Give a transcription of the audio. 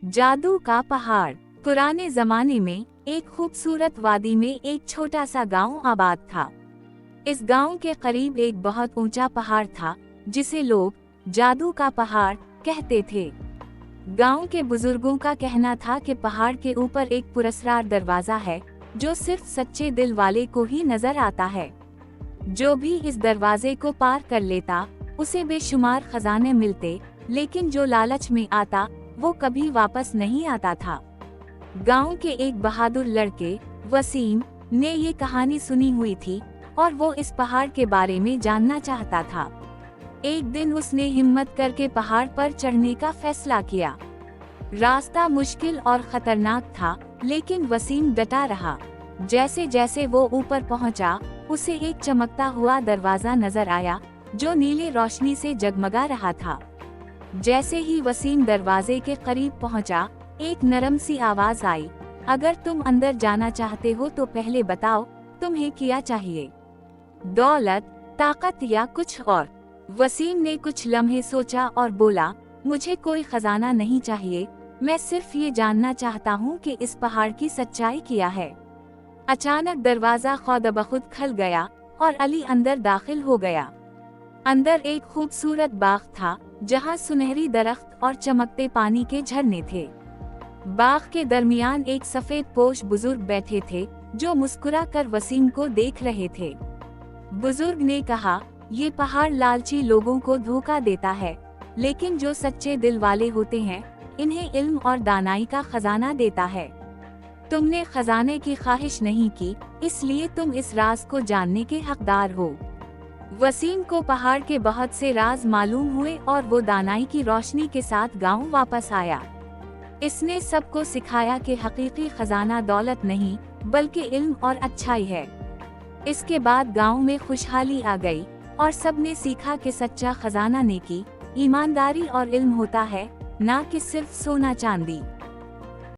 जादू का पहाड़। पुराने जमाने में एक खूबसूरत वादी में एक छोटा सा गांव आबाद था। इस गांव के करीब एक बहुत ऊंचा पहाड़ था जिसे लोग जादू का पहाड़ कहते थे। गांव के बुजुर्गों का कहना था कि पहाड़ के ऊपर एक पुरस्कार दरवाजा है जो सिर्फ सच्चे दिल वाले को ही नजर आता है। जो भी इस दरवाजे को पार कर लेता उसे बेशुमार खजाने मिलते, लेकिन जो लालच में आता वो कभी वापस नहीं आता था। गांव के एक बहादुर लड़के वसीम ने ये कहानी सुनी हुई थी और वो इस पहाड़ के बारे में जानना चाहता था। एक दिन उसने हिम्मत करके पहाड़ पर चढ़ने का फैसला किया। रास्ता मुश्किल और खतरनाक था, लेकिन वसीम डटा रहा। जैसे जैसे वो ऊपर पहुंचा, उसे एक चमकता हुआ दरवाजा नजर आया जो नीली रोशनी से जगमगा रहा था। जैसे ही वसीम दरवाजे के करीब पहुंचा, एक नरम सी आवाज आई, अगर तुम अंदर जाना चाहते हो तो पहले बताओ तुम्हें क्या चाहिए, दौलत, ताकत या कुछ और। वसीम ने कुछ लम्हे सोचा और बोला, मुझे कोई खजाना नहीं चाहिए, मैं सिर्फ ये जानना चाहता हूँ कि इस पहाड़ की सच्चाई क्या है। अचानक दरवाजा खुद खुल गया और अली अंदर दाखिल हो गया। अंदर एक खूबसूरत बाग था जहाँ सुनहरी दरख्त और चमकते पानी के झरने थे। बाग के दरमियान एक सफेद पोश बुजुर्ग बैठे थे जो मुस्कुरा कर वसीम को देख रहे थे। बुजुर्ग ने कहा, ये पहाड़ लालची लोगों को धोखा देता है, लेकिन जो सच्चे दिल वाले होते हैं इन्हें इल्म और दानाई का खजाना देता है। तुमने खजाने की ख्वाहिश नहीं की, इसलिए तुम इस राज को जानने के हकदार हो। वसीम को पहाड़ के बहुत से राज मालूम हुए और वो दानाई की रोशनी के साथ गांव वापस आया। इसने सबको सिखाया कि हकीकी खजाना दौलत नहीं बल्कि इल्म और अच्छाई है। इसके बाद गांव में खुशहाली आ गई और सबने सीखा कि सच्चा खजाना नेकी, ईमानदारी और इल्म होता है, ना कि सिर्फ सोना चांदी।